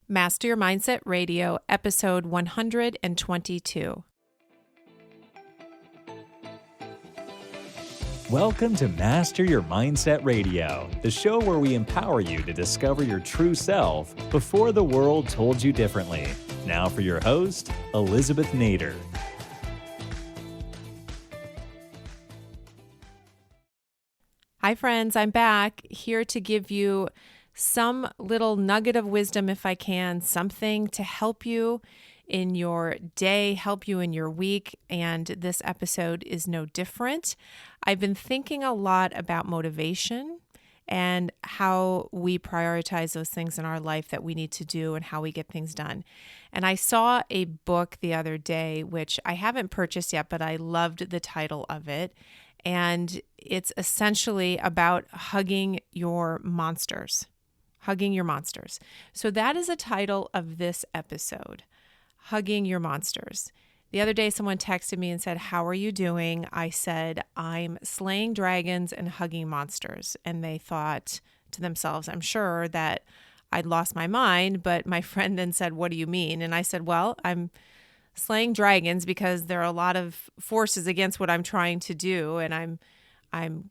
Master Your Mindset Radio, episode 122. Welcome to Master Your Mindset Radio, the show where we empower you to discover your true self before the world told you differently. Now for your host, Elizabeth Nader. Hi friends, I'm back here to give you some little nugget of wisdom if I can, something to help you in your day, help you in your week, and this episode is no different. I've been thinking a lot about motivation and how we prioritize those things in our life that we need to do and how we get things done. And I saw a book the other day, which I haven't purchased yet, but I loved the title of it. And it's essentially about hugging your monsters. Hugging your monsters. So that is the title of this episode, Hugging Your Monsters. The other day, someone texted me and said, "How are you doing?" I said, "I'm slaying dragons and hugging monsters." And they thought to themselves, I'm sure that I'd lost my mind, but my friend then said, "What do you mean?" And I said, "Well, I'm slaying dragons because there are a lot of forces against what I'm trying to do, and I'm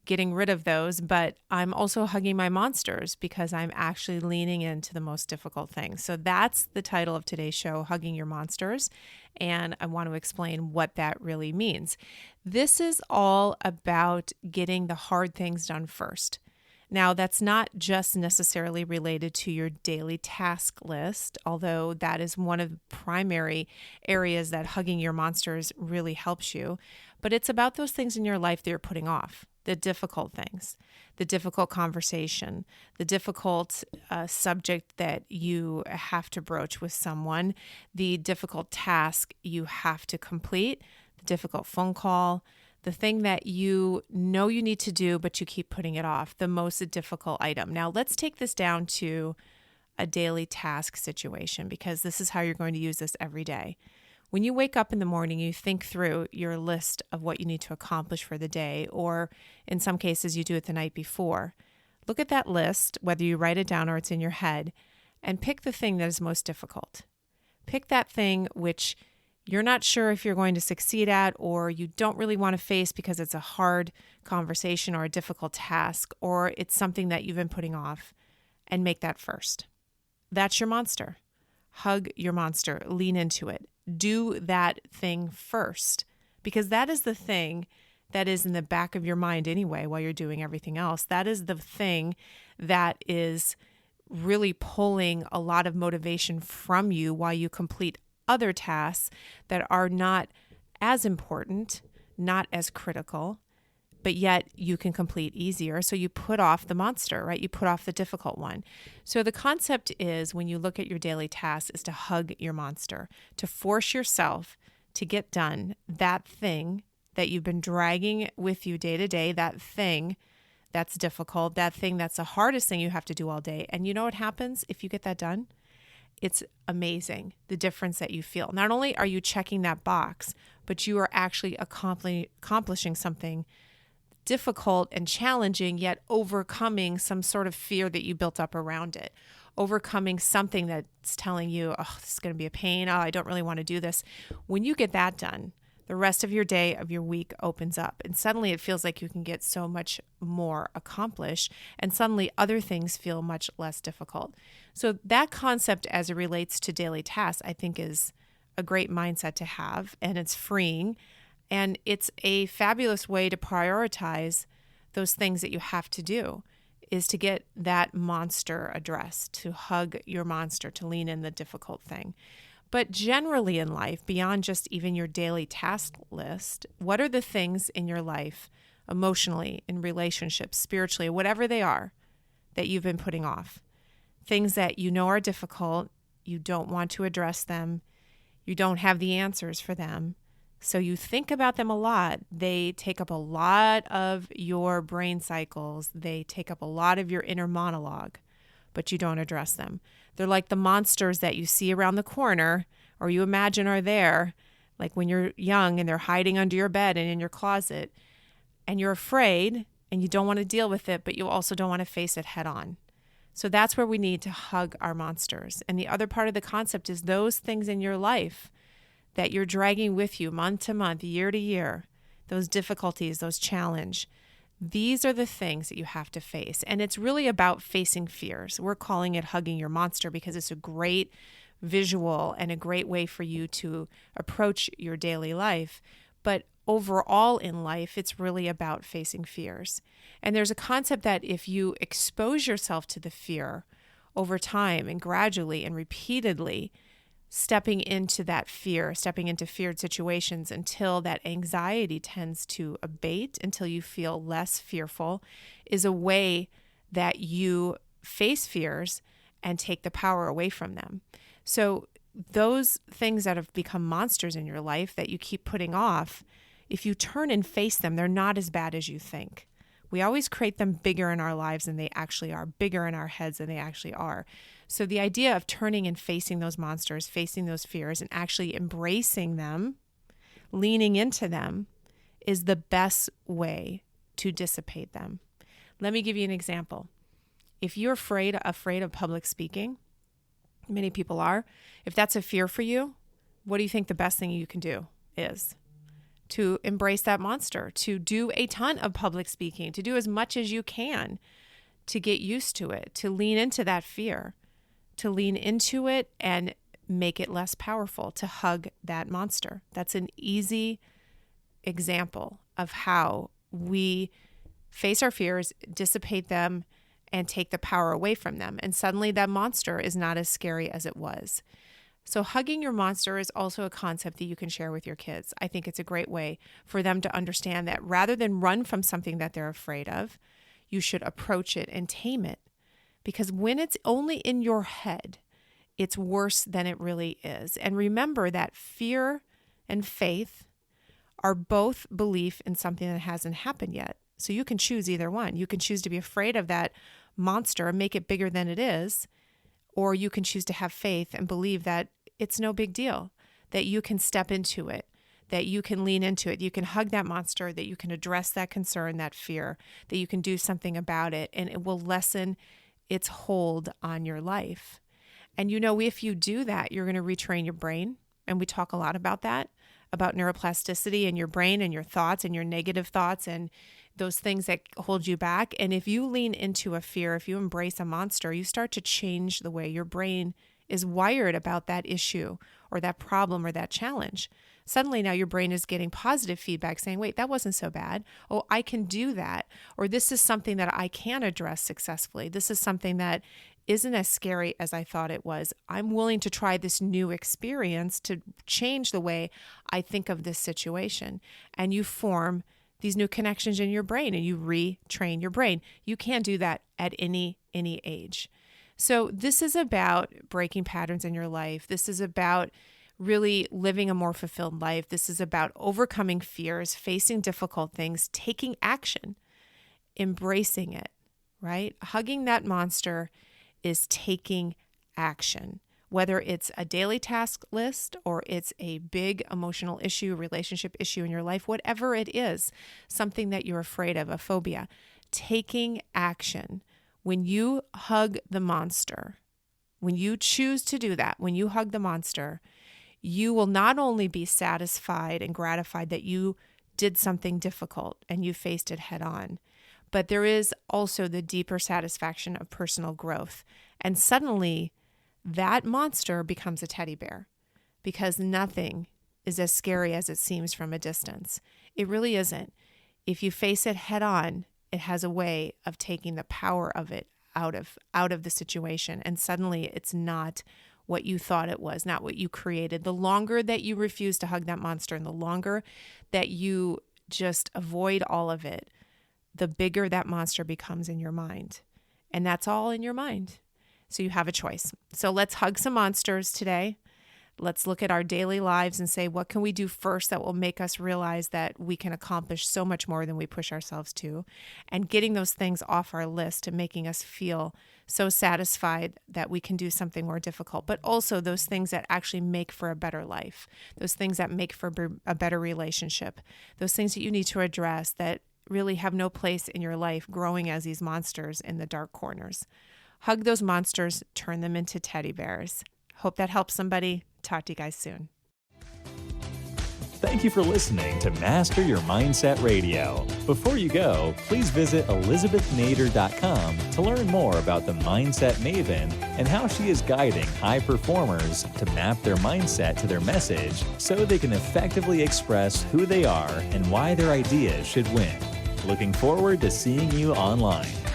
getting rid of those, but I'm also hugging my monsters because I'm actually leaning into the most difficult things." So that's the title of today's show, Hugging Your Monsters, and I want to explain what that really means. This is all about getting the hard things done first. Now, that's not just necessarily related to your daily task list, although that is one of the primary areas that hugging your monsters really helps you. But it's about those things in your life that you're putting off, the difficult things, the difficult conversation, the difficult subject that you have to broach with someone, the difficult task you have to complete, the difficult phone call, the thing that you know you need to do, but you keep putting it off, the most difficult item. Now, let's take this down to a daily task situation, because this is how you're going to use this every day. When you wake up in the morning, you think through your list of what you need to accomplish for the day, or in some cases, you do it the night before. Look at that list, whether you write it down or it's in your head, and pick the thing that is most difficult. Pick that thing which you're not sure if you're going to succeed at, or you don't really want to face because it's a hard conversation or a difficult task, or it's something that you've been putting off, and make that first. That's your monster. Hug your monster. Lean into it. Do that thing first, because that is the thing that is in the back of your mind anyway while you're doing everything else. That is the thing that is really pulling a lot of motivation from you while you complete other tasks that are not as important, not as critical, but yet you can complete easier. So you put off the monster, right? You put off the difficult one. So the concept is, when you look at your daily tasks, is to hug your monster, to force yourself to get done that thing that you've been dragging with you day to day, that thing that's difficult, that thing that's the hardest thing you have to do all day. And you know what happens if you get that done? It's amazing, the difference that you feel. Not only are you checking that box, but you are actually accomplishing something difficult and challenging, yet overcoming some sort of fear that you built up around it. Overcoming something that's telling you, "Oh, this is going to be a pain. Oh, I don't really want to do this." When you get that done, the rest of your day, of your week opens up, and suddenly it feels like you can get so much more accomplished, and suddenly other things feel much less difficult. So that concept, as it relates to daily tasks, I think is a great mindset to have, and it's freeing, and it's a fabulous way to prioritize those things that you have to do, is to get that monster addressed, to hug your monster, to lean in the difficult thing. But generally in life, beyond just even your daily task list, what are the things in your life, emotionally, in relationships, spiritually, whatever they are, that you've been putting off? Things that you know are difficult, you don't want to address them, you don't have the answers for them, so you think about them a lot. They take up a lot of your brain cycles. They take up a lot of your inner monologue, but you don't address them. They're like the monsters that you see around the corner, or you imagine are there, like when you're young and they're hiding under your bed and in your closet, and you're afraid and you don't want to deal with it, but you also don't want to face it head on. So that's where we need to hug our monsters. And the other part of the concept is those things in your life that you're dragging with you month to month, year to year, those difficulties, those challenge. These are the things that you have to face. And it's really about facing fears. We're calling it hugging your monster because it's a great visual and a great way for you to approach your daily life. But overall in life, it's really about facing fears. And there's a concept that if you expose yourself to the fear over time and gradually and repeatedly, stepping into that fear, stepping into feared situations until that anxiety tends to abate, until you feel less fearful, is a way that you face fears and take the power away from them. So those things that have become monsters in your life that you keep putting off, if you turn and face them, they're not as bad as you think. We always create them bigger in our lives than they actually are, bigger in our heads than they actually are. So the idea of turning and facing those monsters, facing those fears, and actually embracing them, leaning into them, is the best way to dissipate them. Let me give you an example. If you're afraid of public speaking, many people are, if that's a fear for you, what do you think the best thing you can do is? To embrace that monster, to do a ton of public speaking, to do as much as you can to get used to it, to lean into that fear, to lean into it and make it less powerful, to hug that monster. That's an easy example of how we face our fears, dissipate them, and take the power away from them. And suddenly that monster is not as scary as it was. So hugging your monster is also a concept that you can share with your kids. I think it's a great way for them to understand that rather than run from something that they're afraid of, you should approach it and tame it. Because when it's only in your head, it's worse than it really is. And remember that fear and faith are both belief in something that hasn't happened yet. So you can choose either one. You can choose to be afraid of that monster and make it bigger than it is, or you can choose to have faith and believe that it's no big deal, that you can step into it, that you can lean into it, you can hug that monster, that you can address that concern, that fear, that you can do something about it, and it will lessen its hold on your life. And if you do that, you're going to retrain your brain. And we talk a lot about that, about neuroplasticity in your brain and your thoughts and your negative thoughts and those things that hold you back. And if you lean into a fear, if you embrace a monster, you start to change the way your brain is wired about that issue or that problem or that challenge. Suddenly now your brain is getting positive feedback saying, wait, that wasn't so bad. Oh, I can do that. Or this is something that I can address successfully. This is something that isn't as scary as I thought it was. I'm willing to try this new experience to change the way I think of this situation. And you form these new connections in your brain and you retrain your brain. You can do that at any age. So this is about breaking patterns in your life. This is about really living a more fulfilled life. This is about overcoming fears, facing difficult things, taking action, embracing it, right? Hugging that monster is taking action, whether it's a daily task list or it's a big emotional issue, relationship issue in your life, whatever it is, something that you're afraid of, a phobia, taking action. When you hug the monster, when you choose to do that, when you hug the monster, you will not only be satisfied and gratified that you did something difficult and you faced it head on, but there is also the deeper satisfaction of personal growth. And suddenly that monster becomes a teddy bear because nothing is as scary as it seems from a distance. It really isn't. If you face it head on, it has a way of taking the power of it out of the situation. And suddenly it's not what you thought it was, not what you created. The longer that you refuse to hug that monster and the longer that you just avoid all of it, the bigger that monster becomes in your mind. And that's all in your mind. So you have a choice. So let's hug some monsters today. Let's look at our daily lives and say, what can we do first that will make us realize that we can accomplish so much more than we push ourselves to? And getting those things off our list and making us feel so satisfied that we can do something more difficult, but also those things that actually make for a better life, those things that make for a better relationship, those things that you need to address that really have no place in your life growing as these monsters in the dark corners. Hug those monsters, turn them into teddy bears. Hope that helps somebody. Talk to you guys soon. Thank you for listening to Master Your Mindset Radio. Before you go, please visit elizabethnader.com to learn more about the Mindset Maven and how she is guiding high performers to map their mindset to their message so they can effectively express who they are and why their ideas should win. Looking forward to seeing you online.